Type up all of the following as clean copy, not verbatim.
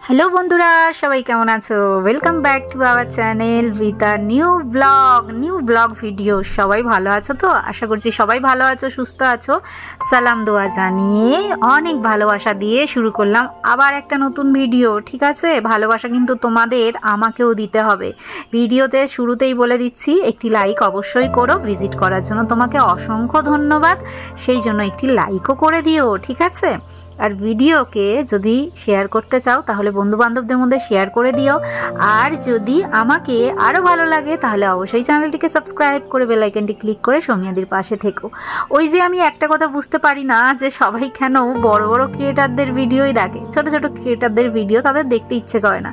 Hello বন্ধুরা, সবাই কেমন আছো? Welcome back to our channel with a new blog video. সবাই ভালো আছো তো? আশা করছি সবাই ভালো আছো, সুস্থ আছো। সালাম দোয়া জানিয়ে অনেক ভালোবাসা দিয়ে শুরু করলাম আবার একটা নতুন ভিডিও। ঠিক আছে, ভালোবাসা কিন্তু তোমাদের আমাকেও দিতে হবে। ভিডিওতে শুরুতেই বলে দিচ্ছি, একটি লাইক অবশ্যই করো। ভিজিট করার জন্য তোমাকে অসংখ্য ধন্যবাদ। সেই জন্য একটি লাইকও করে দিও, ঠিক আছে? আর ভিডিওকে যদি শেয়ার করতে চাও তাহলে বন্ধু বান্ধবদের মধ্যে শেয়ার করে দিও। আর যদি আমাকে আরও ভালো লাগে তাহলে অবশ্যই চ্যানেলটিকে সাবস্ক্রাইব করে বেল আইকনটি ক্লিক করে সৌমিয়াদির পাশে থেকো। ওই যে আমি একটা কথা বুঝতে পারি না যে সবাই কেন বড় বড় ক্রিয়েটারদের ভিডিওই দেখে, ছোট ছোট ক্রিয়েটারদের ভিডিও তাদের দেখতে ইচ্ছে করে না।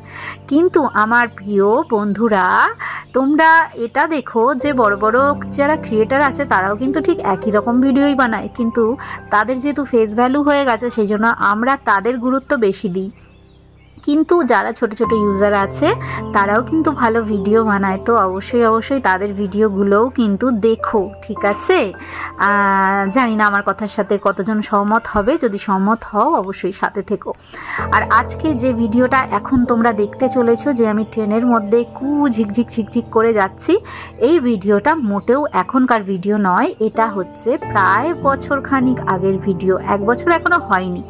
কিন্তু আমার প্রিয় বন্ধুরা, তোমরা এটা দেখো যে বড় বড় যারা ক্রিয়েটার আছে তারাও কিন্তু ঠিক একই রকম ভিডিওই বানায়, কিন্তু তাদের যেহেতু ফেস ভ্যালু হয়ে গেছে সেই জন্য আমরা তাদের গুরুত্ব বেশি দিই। কিন্তু যারা ছোট ছোট ইউজার আছে তারাও কিন্তু ভালো ভিডিও বানায়, তো অবশ্যই তাদের ভিডিওগুলোও কিন্তু দেখো, ঠিক আছে? জানি না আমার কথার সাথে কতজন সহমত হবে, যদি সহমত হও অবশ্যই সাথে থেকো। আর আজকে যে ভিডিওটা এখন তোমরা দেখতে চলেছো, যে আমি ট্রেনের মধ্যে ঝিকঝিক করে যাচ্ছি, এই ভিডিওটা মোটেও এখনকার ভিডিও নয়। এটা হচ্ছে প্রায় বছরখানিক আগের ভিডিও, 1 বছর এখনো হয়নি।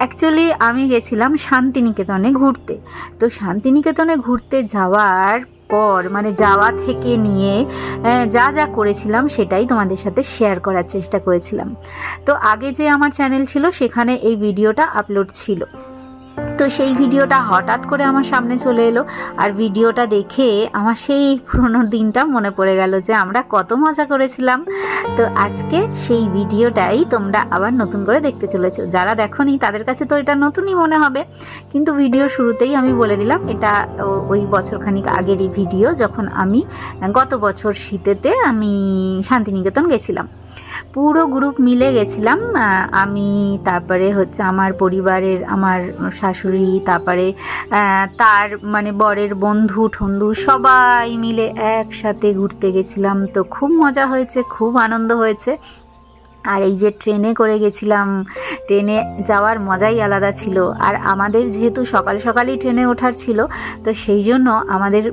অ্যাকচুয়ালি আমি গেছিলাম শান্তিনিকেতনে ঘুরতে। তো শান্তিনিকেতনে ঘুরতে যাওয়ার পর মানে যাওয়া থেকে নিয়ে যা যা করেছিলাম সেটাই তোমাদের সাথে শেয়ার করার চেষ্টা করেছিলাম। তো আগে যে আমার চ্যানেল ছিল সেখানে এই ভিডিওটা আপলোড ছিল, তো সেই ভিডিওটা হঠাৎ করে আমার সামনে চলে এলো। আর ভিডিওটা দেখে আমার সেই পুরোনো দিনটা মনে পড়ে গেল যে আমরা কত মজা করেছিলাম। তো আজকে সেই ভিডিওটাই তোমরা আবার নতুন করে দেখতে চলেছো। যারা দেখোনি তাদের কাছে তো এটা নতুনই মনে হবে, কিন্তু ভিডিও শুরুতেই আমি বলে দিলাম এটা ওই বছরখানিক আগেরই ভিডিও, যখন আমি গত বছর শীতেতে আমি শান্তিনিকেতন গেছিলাম। পুরো গ্রুপ মিলে গেছিলাম, আমি, তারপরে হচ্ছে আমার পরিবারের আমার শাশুড়ি, তারপরে তার মানে বরের বন্ধু ঠন্ধু সবাই মিলে একসাথে ঘুরতে গেছিলাম। তো খুব মজা হয়েছে, খুব আনন্দ হয়েছে। আর এই যে ট্রেনে করে গেছিলাম, ট্রেনে যাওয়ার মজাই আলাদা ছিল। আর আমাদের যেহেতু সকাল সকালই ট্রেনে ওঠার ছিল, তো সেই জন্য আমাদের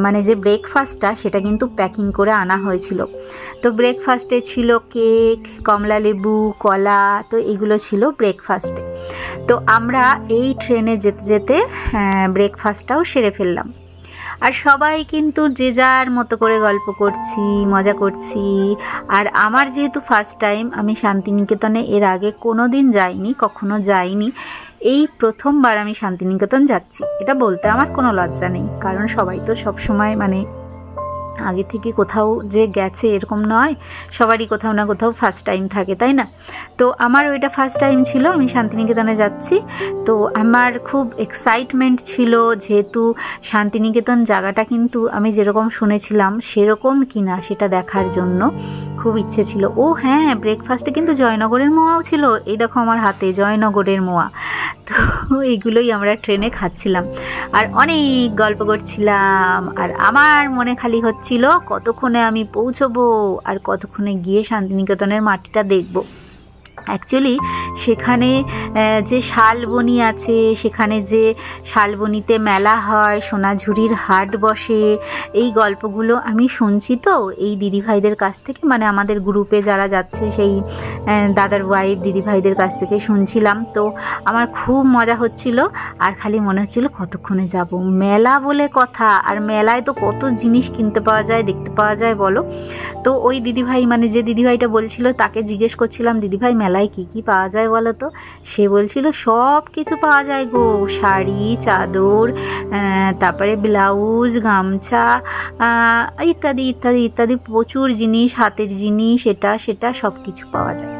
মানে যে ব্রেকফাস্টটা সেটা কিন্তু প্যাকিং করে আনা হয়েছিল। তো ব্রেকফাস্টে ছিল কেক, কমলা লেবু, কলা, তো এগুলো ছিল ব্রেকফাস্টে। তো আমরা এই ট্রেনে যেতে যেতে ব্রেকফাস্টটাও সেরে ফেললাম। আর সবাই কিন্তু যে যার মতো করে গল্প করছি, মজা করছি। আর আমার যেহেতু ফার্স্ট টাইম, আমি শান্তিনিকেতনে এর আগে কোনো দিন যাইনি, কখনো যাইনি। এই প্রথমবার আমি শান্তিনিকেতন যাচ্ছি। এটা বলতে আমার কোনো লজ্জা নেই, কারণ সবাই তো সবসময় মানে আগে থেকে কোথাও যে গেছে এরকম নয়, সবারই কোথাও না কোথাও ফার্স্ট টাইম থাকে, তাই না? তো আমার ওইটা ফার্স্ট টাইম ছিল, আমি শান্তিনিকেতনে যাচ্ছি। তো আমার খুব এক্সাইটমেন্ট ছিল, যেহেতু শান্তিনিকেতন জায়গাটা কিন্তু আমি যেরকম শুনেছিলাম সেরকম কিনা সেটা দেখার জন্য খুব ইচ্ছে ছিল। ও হ্যাঁ, ব্রেকফাস্টে কিন্তু জয়নগরের মোয়াও ছিল। এই দেখো আমার হাতে জয়নগরের মোয়া। তো এইগুলোই আমরা ট্রেনে খাচ্ছিলাম আর অনেক গল্প করছিলাম। আর আমার মনে খালি হচ্ছিল কতক্ষণে আমি পৌঁছবো আর কতক্ষণে গিয়ে শান্তিনিকেতনের মাটিটা দেখব। অ্যাকচুয়ালি সেখানে যে শালবনি আছে, সেখানে যে শালবনিতে মেলা হয়, সোনাঝুরির হাট বসে, এই গল্পগুলো আমি শুনছি তো এই দিদিভাইদের কাছ থেকে, মানে আমাদের গ্রুপে যারা যাচ্ছে সেই দাদার ওয়াইফ দিদিভাইদের কাছ থেকে শুনছিলাম। তো আমার খুব মজা হচ্ছিল আর খালি মনে হচ্ছিল কতক্ষণে যাব। মেলা বলে কথা, আর মেলায় তো কত জিনিস কিনতে পাওয়া যায়, দেখতে পাওয়া যায় বলো। তো ওই দিদিভাই মানে যে দিদিভাইটা বলছিল তাকে জিজ্ঞেস করছিলাম, দিদিভাই মেলায় কি কি পাওয়া যায় বলো তো? সে বলছিল সব কিছু পাওয়া যায় গো, শাড়ি, চাদর, তারপরে ব্লাউজ, গামছা, ইত্যাদি ইত্যাদি ইত্যাদি প্রচুর জিনিস, হাতের জিনিস, এটা সেটা সব কিছু পাওয়া যায়।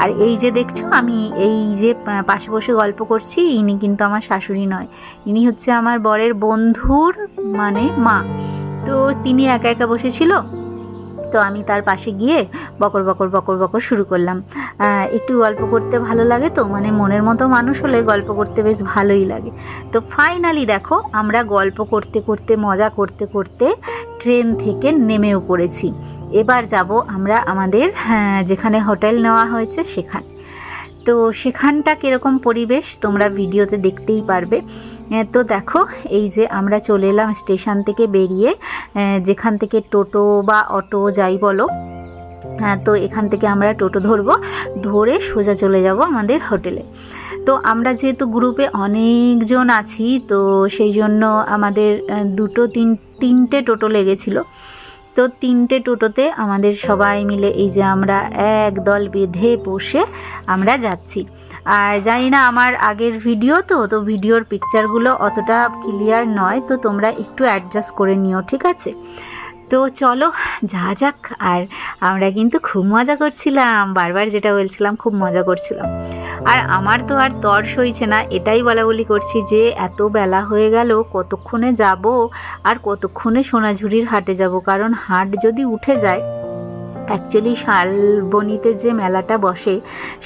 আর এই যে দেখছো আমি এই যে পাশে বসে গল্প করছি, ইনি কিন্তু আমার শাশুড়ি নয়, ইনি হচ্ছে আমার বরের বন্ধুর মানে মা। তো তিনি একা একা বসেছিল, তো আমি তার পাশে গিয়ে বকর বকর শুরু করলাম। একটু গল্প করতে ভালো লাগে, তো মানে মনের মতো মানুষ হলে গল্প করতে বেশ ভালোই লাগে। তো ফাইনালি দেখো আমরা গল্প করতে করতে মজা করতে করতে ট্রেন থেকে নেমেও পড়েছি। এবার যাব আমরা আমাদের যেখানে হোটেল নেওয়া হয়েছে সেখানে। তো সেখানটা কীরকম পরিবেশ তোমরা ভিডিওতে দেখতেই পারবে। তো দেখো এই যে আমরা চলে এলাম স্টেশন থেকে বেরিয়ে, যেখান থেকে টোটো বা অটো যাই বলো, তো এখান থেকে আমরা টোটো ধরবো, ধরে সোজা চলে যাব আমাদের হোটেলে। তো আমরা যেহেতু গ্রুপে অনেকজন আছি, তো সেই জন্য আমাদের তিনটে টোটো লেগেছিল। তো তিনটে টোটোতে আমাদের সবাই মিলে এই যে আমরা একদল বেঁধে বসে আমরা যাচ্ছি। আর জানি না, আমার আগের ভিডিও তো ভিডিওর পিকচারগুলো অতটা ক্লিয়ার নয়, তো তোমরা একটু অ্যাডজাস্ট করে নিও, ঠিক আছে? তো চলো যা যাক। আর আমরা কিন্তু খুব মজা করছিলাম, বারবার যেটা বলছিলাম, খুব মজা করছিলাম। আর আমার তো আর তর সইছে না, এটাই বলাবলি করছি যে এত বেলা হয়ে গেল, কতক্ষণে যাব আর কতক্ষণে সোনাঝুরির হাটে যাব। কারণ হাট যদি উঠে যায়, অ্যাকচুয়ালি শালবনিতে যে মেলাটা বসে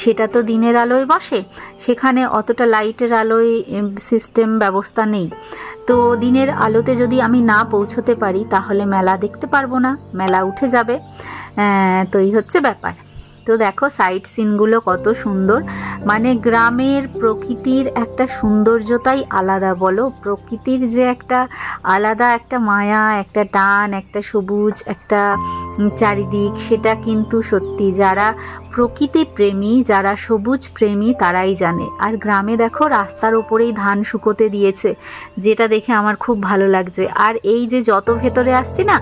সেটা তো দিনের আলোয় বসে, সেখানে অতটা লাইটের আলোয় সিস্টেম ব্যবস্থা নেই। তো দিনের আলোতে যদি আমি না পৌঁছতে পারি তাহলে মেলা দেখতে পারবো না, মেলা উঠে যাবে। তো এই হচ্ছে ব্যাপার। তো দেখো সাইট সিনগুলো কত সুন্দর, মানে গ্রামের প্রকৃতির একটা সৌন্দর্যতাই আলাদা, বলো। প্রকৃতির যে একটা আলাদা একটা মায়া, একটা টান, একটা সবুজ, একটা চারিদিক, সেটা কিন্তু সত্যি যারা প্রকৃতি প্রেমী, যারা সবুজ প্রেমী তারাই জানে। আর গ্রামে দেখো রাস্তার ওপরেই ধান শুকোতে দিয়েছে, যেটা দেখে আমার খুব ভালো লাগছে। আর এই যে যত ভেতরে আসছি না,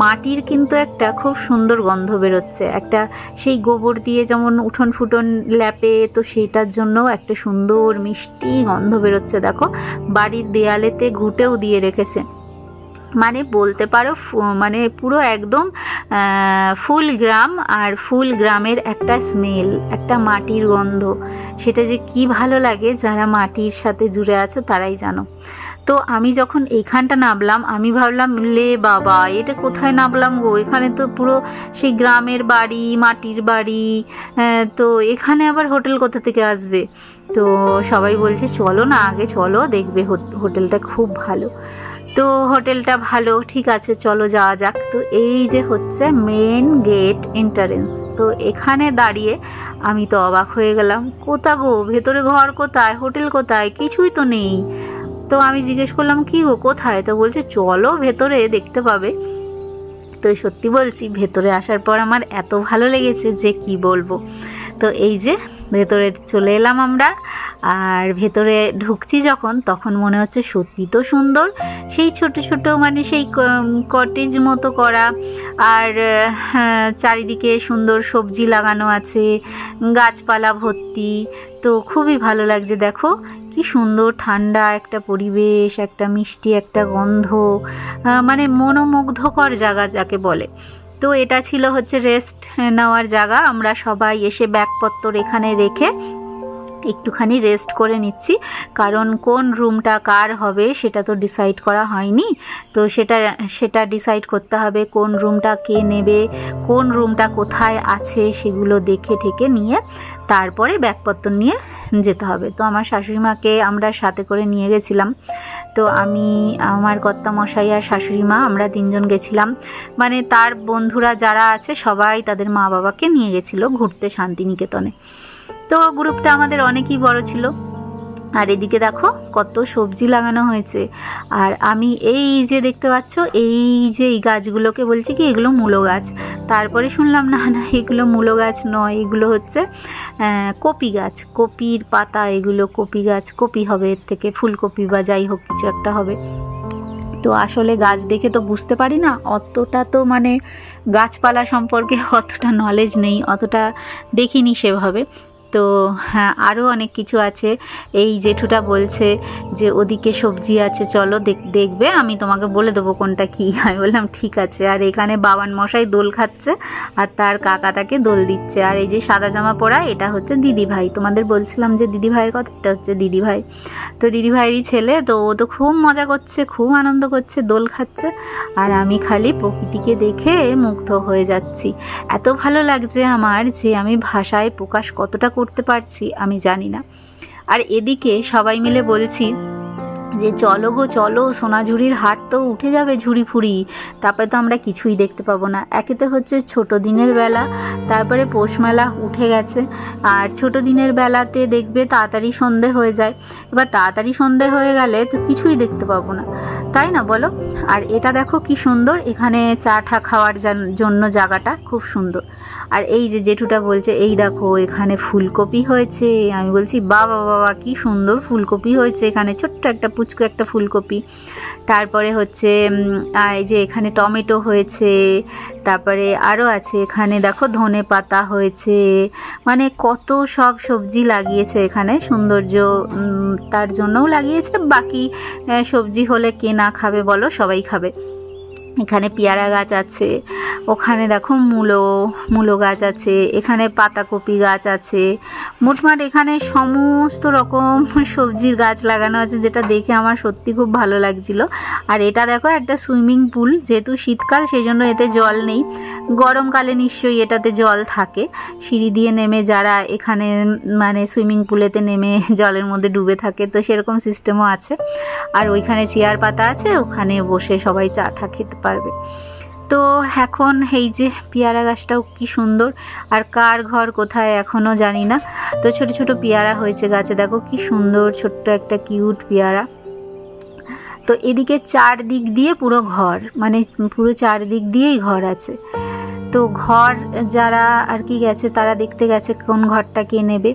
মাটির কিন্তু একটা খুব সুন্দর গন্ধ বেরোচ্ছে, একটা সেই গোবর দিয়ে যেমন উঠোন ফুটন ল্যাপে, তো সেইটার জন্য একটা সুন্দর মিষ্টি গন্ধ বেরোচ্ছে। দেখো বাড়ির দেয়ালেতে ঘুঁটেও দিয়ে রেখেছে, মানে বলতে পারো মানে পুরো একদম ফুল গ্রাম। আর ফুল গ্রামের একটা স্মেল, একটা মাটির গন্ধ, সেটা যে কি ভালো লাগে, যারা মাটির সাথে জুড়ে আছো তারাই জানো। তো আমি যখন এইখানটা নামলাম, আমি ভাবলাম লে বাবা, এটা কোথায় নামলাম গো, এখানে তো পুরো সেই গ্রামের বাড়ি, মাটির বাড়ি, তো এখানে আবার হোটেল কোথা থেকে আসবে? তো সবাই বলছে চলো না, আগে চলো, দেখবে হোটেলটা খুব ভালো। তো হোটেলটা ভালো, ঠিক আছে চলো যাওয়া যাক। তো এই যে হচ্ছে মেন গেট এন্ট্রান্স। তো এখানে দাঁড়িয়ে আমি তো অবাক হয়ে গেলাম, কোথা গো, ভেতরে ঘর কোথায়, হোটেল কোথায়, কিছুই তো নেই। তো আমি জিজ্ঞেস করলাম কি গো কোথায়? তো বলছে চলো ভেতরে দেখতে পাবে। তো সত্যি বলছি, ভেতরে আসার পর আমার এত ভালো লেগেছে যে কি বলবো। তো এই যে ভেতরে চলে এলাম আমরা, আর ভেতরে ঢুকছি যখন, তখন মনে হচ্ছে সত্যি তো সুন্দর, সেই ছোট ছোট মানে সেই কটেজ মতো করা, আর চারিদিকে সুন্দর সবজি লাগানো আছে, গাছপালা ভর্তি। তো খুবই ভালো লাগছে, দেখো কি সুন্দর ঠান্ডা একটা পরিবেশ, একটা মিষ্টি একটা গন্ধ, মানে মনোমুগ্ধকর জায়গা যাকে বলে। তো এটা ছিল হচ্ছে রেস্ট নেওয়ার জায়গা। আমরা সবাই এসে ব্যাগপত্র এখানে রেখে একটুখানি রেস্ট করে নিচ্ছি, কারণ কোন রুমটা কার হবে সেটা তো ডিসাইড করা হয়নি। তো সেটা ডিসাইড করতে হবে, কোন রুমটা কে নেবে, কোন রুমটা কোথায় আছে, সেগুলো দেখে ঠেকে নিয়ে তারপরে ব্যাগপত্র নিয়ে যেতে হবে। তো আমার শাশুড়িমাকে আমরা সাথে করে নিয়ে গেছিলাম। তো আমি, আমার কর্তামশাই আর শাশুড়ি মা, আমরা তিনজন গেছিলাম। মানে তার বন্ধুরা যারা আছে সবাই তাদের মা বাবাকে নিয়ে গেছিলো ঘুরতে শান্তিনিকেতনে। তো গ্রুপটা আমাদের অনেকই বড় ছিল। আর এদিকে দেখো কত সবজি লাগানো হয়েছে। আর আমি এই যে দেখতে পাচ্ছ, এই যে এই গাছগুলোকে বলছি কি এগুলো মূলো গাছ। তারপরে শুনলাম না না এগুলো মূলো গাছ নয়, এগুলো হচ্ছে কপি গাছ, কপির পাতা, এগুলো কপি গাছ, কপি হবে এর থেকে, ফুলকপি বা যাই হোক কিছু একটা হবে। তো আসলে গাছ দেখে তো বুঝতে পারি না, অতটা তো মানে গাছপালা সম্পর্কে অতটা নলেজ নেই, অতটা দেখিনি সেভাবে। তো হ্যাঁ, আরও অনেক কিছু আছে। এই জেঠুটা বলছে যে ওদিকে সবজি আছে, চলো দেখবে, আমি তোমাকে বলে দেবো কোনটা কি। আমি বললাম ঠিক আছে। আর এখানে বাবান মশাই দোল খাচ্ছে আর তার কাকা তাকে দোল দিচ্ছে। আর এই যে সাদা জামা পরা, এটা হচ্ছে দিদি ভাই। তোমাদের বলছিলাম যে দিদি ভাইয়ের কথা, এটা হচ্ছে দিদি ভাই। তো দিদি ভাইয়েরই ছেলে। তো ও তো খুব মজা করছে, খুব আনন্দ করছে, দোল খাচ্ছে। আর আমি খালি প্রকৃতিকে দেখে মুগ্ধ হয়ে যাচ্ছি। এত ভালো লাগছে আমার যে আমি ভাষায় প্রকাশ কতটা করতে পারছি আমি জানি না। আর এদিকে সবাই মিলে বলছি যে চলো গো চলো, সোনাঝুরির হাট তো উঠে যাবে ঝুড়ি ফুড়ি, তারপরে তো আমরা কিছুই দেখতে পাবো না। একেতে হচ্ছে ছোট দিনের বেলা, তারপরে পৌষ মেলা উঠে গেছে, আর ছোট দিনের বেলাতে দেখবে তাড়াতাড়ি সন্ধে হয়ে যায়। এবার তাড়াতাড়ি সন্ধে হয়ে গেলে তো কিছুই দেখতে পাবো না, তাই না বলো? আর এটা দেখো কি সুন্দর, এখানে চা ঠা খাওয়ার জন্য জায়গাটা খুব সুন্দর। আর এই যে জেঠুটা বলছে এই দেখো এখানে ফুলকপি হয়েছে। আমি বলছি বাবা বাবা কি সুন্দর ফুলকপি হয়েছে এখানে, ছোট্ট একটা পুচকু একটা ফুলকপি। তারপরে হচ্ছে এই যে এখানে টমেটো হয়েছে, তারপরে আরও আছে এখানে দেখো ধনে পাতা হয়েছে, মানে কত সব সবজি লাগিয়েছে এখানে, সৌন্দর্য তার জন্যও লাগিয়েছে। বাকি সবজি হলে কে না খাবে বলো, সবাই খাবে। এখানে পেয়ারা গাছ আছে, ওখানে দেখো মূলো গাছ আছে, এখানে পাতাকপি গাছ আছে। মোটমাট এখানে সমস্ত রকম সবজির গাছ লাগানো আছে, যেটা দেখে আমার সত্যি খুব ভালো লাগছিল। আর এটা দেখো একটা সুইমিং পুল, যেহেতু শীতকাল সেই জন্য এতে জল নেই, গরমকালে নিশ্চয়ই এটাতে জল থাকে। সিঁড়ি দিয়ে নেমে যারা এখানে মানে সুইমিং পুলেতে নেমে জলের মধ্যে ডুবে থাকে, তো সেরকম সিস্টেমও আছে। আর ওইখানে চেয়ার পাতা আছে, ওখানে বসে সবাই চা ঠা খেতে পারবে। তো এখন এই যে পেয়ারা গাছটাও কি সুন্দর, আর কার ঘর কোথায় এখনো জানি না। তো ছোট ছোট পেয়ারা হয়েছে গাছে, দেখো কি সুন্দর ছোট্ট একটা কিউট পেয়ারা। তো এদিকে চারদিক দিয়ে পুরো ঘর, মানে পুরো চারদিক দিয়েই ঘর আছে। তো ঘর যারা আর কি গেছে তারা দেখতে গেছে কোন ঘরটা কে নেবে।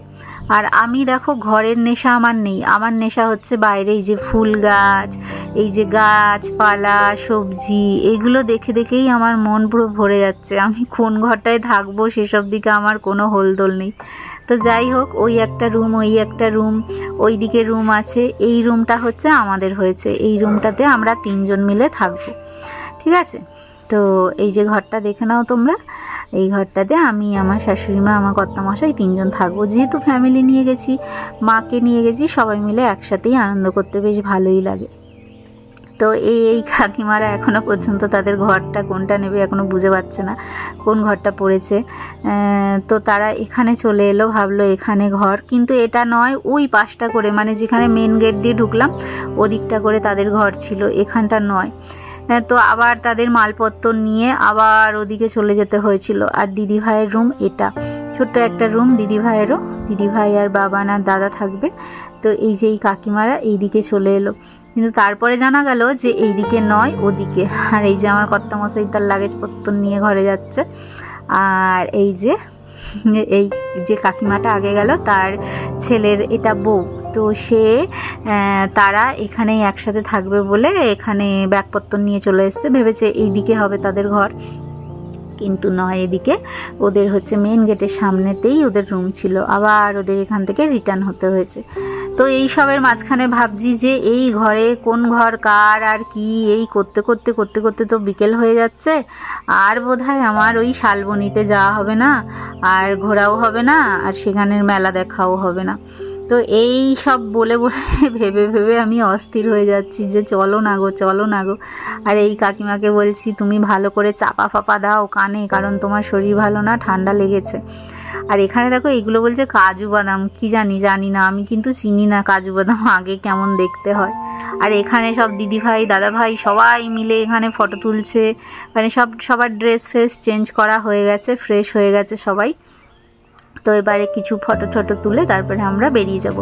আর আমি দেখো ঘরের নেশা আমার নেই, আমার নেশা হচ্ছে বাইরে এই যে ফুল গাছ, এই যে গাছপালা সবজি, এগুলো দেখে দেখেই আমার মন পুরো ভরে যাচ্ছে। আমি কোন ঘরটায় থাকবো সেসব দিকে আমার কোনো হোলদোল নেই। তো যাই হোক, ওই একটা রুম, ওই একটা রুম, ওই দিকে রুম আছে, এই রুমটা হচ্ছে আমাদের হয়েছে, এই রুমটাতে আমরা 3 জন মিলে থাকবো, ঠিক আছে। তো এই যে ঘরটা দেখে নাও তোমরা, এই ঘরটাতে আমি, আমার শাশুড়ি মা, আমার কর্তামশাই 3 জন থাকবো। যেহেতু ফ্যামিলি নিয়ে গেছি, মাকে নিয়ে গেছি, সবাই মিলে একসাথেই আনন্দ করতে বেশ ভালোই লাগে। তো এই কাকিমারা এখনো পর্যন্ত তাদের ঘরটা কোনটা নেবে এখনো বুঝে পাচ্ছে না কোন ঘরটা পড়েছে। তো তারা এখানে চলে এলো, ভাবলো এখানে ঘর, কিন্তু এটা নয়, ওই পাশটা করে, মানে যেখানে মেন গেট দিয়ে ঢুকলাম ওদিকটা করে তাদের ঘর ছিল, এখানটা নয়। তো আবার তাদের মালপত্র নিয়ে আবার ওদিকে চলে যেতে হয়েছিল। আর দিদি ভাইয়ের রুম এটা, ছোট্ট একটা রুম দিদি ভাইয়েরও, দিদি ভাই আর বাবা না দাদা থাকবে। তো এই যে এই কাকিমারা এইদিকে চলে এলো, কিন্তু তারপরে জানা গেল যে এইদিকে নয় ওদিকে। আর এই যে আমার কর্তামশাই তার লাগেজপত্র নিয়ে ঘরে যাচ্ছে। আর এই যে কাকিমাটা আগে গেল, তার ছেলের এটা বউ, তো সে তারা এখানেই একসাথে থাকবে বলে এখানে ব্যাগপত্র নিয়ে চলে এসছে, ভেবেছে এই দিকে হবে তাদের ঘর, কিন্তু নয়, এদিকে ওদের হচ্ছে মেন গেটের সামনেতেই ওদের রুম ছিল, আবার ওদের এখান থেকে রিটার্ন হতে হয়েছে। তো এই সবের মাঝখানে ভাবছি যে এই ঘরে কোন ঘর কার আর কি, এই করতে করতে করতে করতে তো বিকেল হয়ে যাচ্ছে, আর বোধহয় আমার ওই শালবনিতে যাওয়া হবে না, আর ঘোরাও হবে না, আর সেখানের মেলা দেখাও হবে না। তো এই সব বলে বলে ভেবে ভেবে আমি অস্থির হয়ে যাচ্ছি যে চলো না গো, চলো না গো। আর এই কাকিমাকে বলছি তুমি ভালো করে চাপা ফাপা দাও কানে, কারণ তোমার শরীর ভালো না, ঠান্ডা লেগেছে। আর এখানে দেখো এইগুলো বলছে কাজু বাদাম, কি জানি না, আমি কিন্তু চিনি না কাজু বাদাম আগে কেমন দেখতে হয়। আর এখানে সব দিদি ভাই দাদা ভাই সবাই মিলে এখানে ফটো তুলছে, মানে সবার ড্রেস ফ্রেস চেঞ্জ করা হয়ে গেছে, ফ্রেশ হয়ে গেছে সবাই। তো এবারে কিছু ফটো তুলে তারপরে আমরা বেরিয়ে যাব।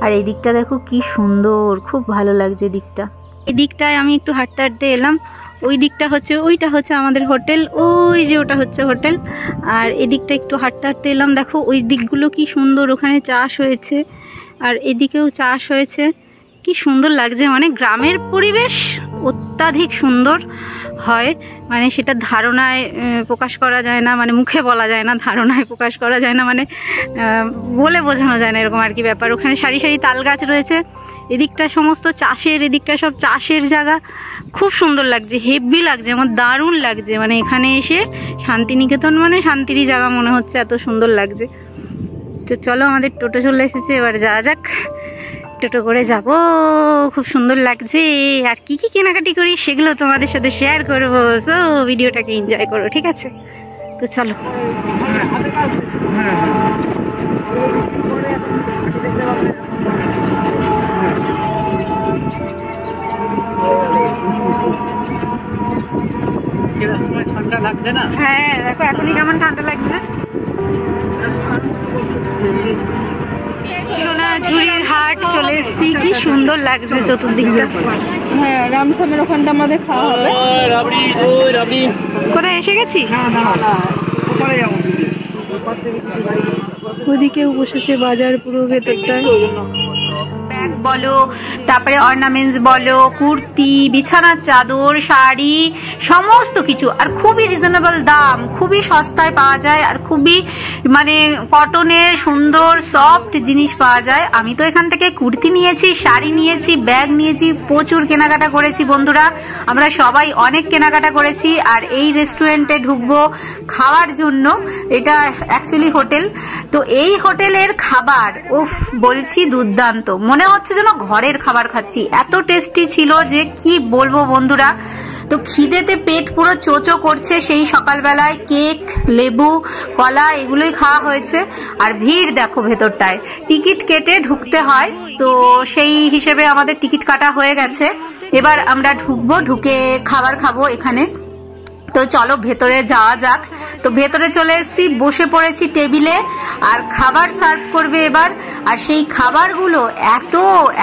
আর এই দিকটা দেখো কি সুন্দর, খুব ভালো লাগছে দিকটা। এই দিকটায় আমি একটু হাঁটতে হাঁটতে এলাম, ওই দিকটা হচ্ছে, ওইটা হচ্ছে আমাদের হোটেল, ওই যে ওটা হচ্ছে হোটেল। আর এদিকটা একটু হাঁটতে হাঁটতে এলাম, দেখো ওই দিকগুলো কি সুন্দর, ওখানে চাষ হয়েছে আর এদিকেও চাষ হয়েছে, কি সুন্দর লাগছে। মানে গ্রামের পরিবেশ অত্যাধিক সুন্দর হয়, মানে সেটা ধারণায় প্রকাশ করা যায় না, মানে মুখে বলা যায় না, ধারণায় প্রকাশ করা যায় না, মানে বলে বোঝানো যায় না, এরকম আর কি ব্যাপার। ওখানে সারি সারি তাল গাছ রয়েছে, এদিকটা সমস্ত চাষের, এদিকটা সব চাষের জায়গা, খুব সুন্দর লাগছে, হেভি লাগছে, আমার দারুণ লাগছে। মানে এখানে এসে শান্তিনিকেতন মানে শান্তিরই জায়গা মনে হচ্ছে, এত সুন্দর লাগছে। তো চলো, আমাদের টোটো চলে এসেছে, এবার যাওয়া যাক, টোটো করে যাব, খুব সুন্দর লাগছে। আর কি কি কেনাকাটি করি সেগুলো তোমাদের সাথে শেয়ার করবো, সো ভিডিওটাকে এনজয় করো, ঠিক আছে? তো চলো। হ্যাঁ দেখো এখনই কেমন ঠান্ডা লাগছে। সোনাঝুরির হাট চলে এসেছি, কি সুন্দর লাগছে চতুর্দিকটা। হ্যাঁ রামসামের ওখানটা আমাদের খাওয়া হবে। কোথায় এসে গেছি? ওদিকেও বসেছে বাজার পুরো ভেতরটা। ব্যাগ বলো, তারপরে অর্নামেন্টস বলো, কুর্তি, বিছানার চাদর, শাড়ি, সমস্ত কিছু, আর খুবই রিজনেবল দাম, খুবই সস্তায় পাওয়া যায়, আর খুবই মানে কটনের সুন্দর সফট জিনিস পাওয়া যায়। আমি তো এখান থেকে কুর্তি নিয়েছি, শাড়ি নিয়েছি, ব্যাগ নিয়েছি, প্রচুর কেনাকাটা করেছি বন্ধুরা। আমরা সবাই অনেক কেনাকাটা করেছি। আর এই রেস্টুরেন্টে ঢুকবো খাওয়ার জন্য, এটা অ্যাকচুয়ালি হোটেল। তো এই হোটেলের খাবার উফ বলছি দুর্দান্ত, মনে হচ্ছে যেন ঘরের খাবার খাচ্ছি, এত টেস্টি ছিল যে কি বলবো বন্ধুরা। তো খিদেতে পেট পুরো চোচো করছে, সেই সকালবেলায় কেক, লেবু, কলা এগুলোই খাওয়া হয়েছে। আর ভিড় দেখো ভেতরটায়, টিকিট কেটে ঢুকতে হয়, তো সেই হিসেবে আমাদের টিকিট কাটা হয়ে গেছে। এবার আমরা ঢুকবো, ঢুকে খাবার খাবো এখানে। তো চলো ভেতরে যাওয়া যাক। তো ভেতরে চলে এসেছি, বসে পড়েছি টেবিলে, আর খাবার সার্ভ করবে এবার। আর সেই খাবারগুলো এত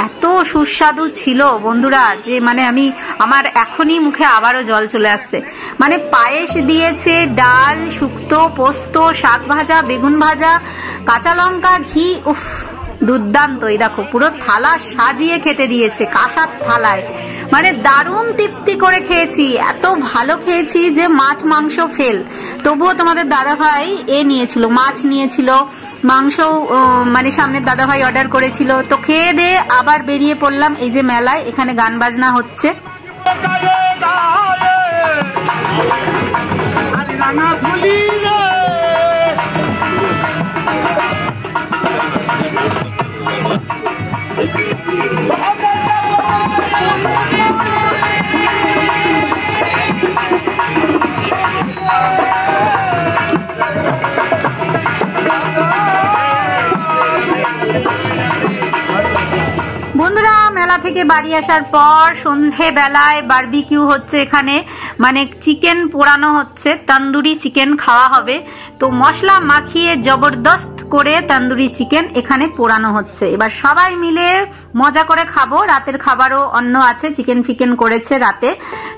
এত সুস্বাদু ছিল বন্ধুরা যে মানে আমার এখনই মুখে আবারও জল চলে আসছে। মানে পায়েস দিয়েছে, ডাল, শুক্তো, পোস্ত, শাক ভাজা, বেগুন ভাজা, কাঁচা লঙ্কা, ঘি, উফ দুর্দান্ত। এই দেখো পুরো থালা সাজিয়ে খেতে দিয়েছে, কাঁসার থালায়, মানে দারুণ তৃপ্তি করে খেয়েছি, এত ভালো খেয়েছি যে মাছ মাংস ফেল। তবুও তোমাদের দাদাভাই নিয়েছিল, মাছ নিয়েছিল, মাংস মানে সামনের দাদাভাই অর্ডার করেছিল। তো খেয়ে দিয়ে আবার বেরিয়ে পড়লাম এই যে মেলায়, এখানে গান বাজনা হচ্ছে। বন্ধুরা মেলা থেকে বাড়ি আসার পর সন্ধে বেলায় বারবিকিউ হচ্ছে এখানে, মানে চিকেন পোড়ানো হচ্ছে, তন্দুরি চিকেন খাওয়া হবে। তো মশলা মাখিয়ে জবরদস্ত করে তন্দুরি চিকেন এখানে পোড়ানো হচ্ছে। এবার সবাই মিলে মজা করে খাবো। রাতের খাবারও অন্য আছে, চিকেন ফিকেন করেছে রাতে।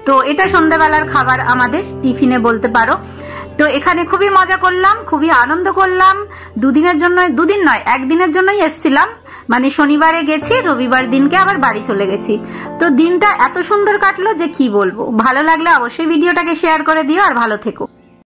তো এটা সন্ধ্যাবেলার খাবার আমাদের, টিফিনে বলতে পারো। তো এখানে খুবই মজা করলাম, খুবই আনন্দ করলাম। দুদিন নয়, একদিনের জন্যই এসছিলাম, মানে শনিবারে গেছি, রবিবার দিনকে আবার বাড়ি চলে গেছি। তো দিনটা এত সুন্দর কাটলো যে কি বলবো। ভালো লাগলে অবশ্যই ভিডিওটাকে শেয়ার করে দিও, আর ভালো থেকো।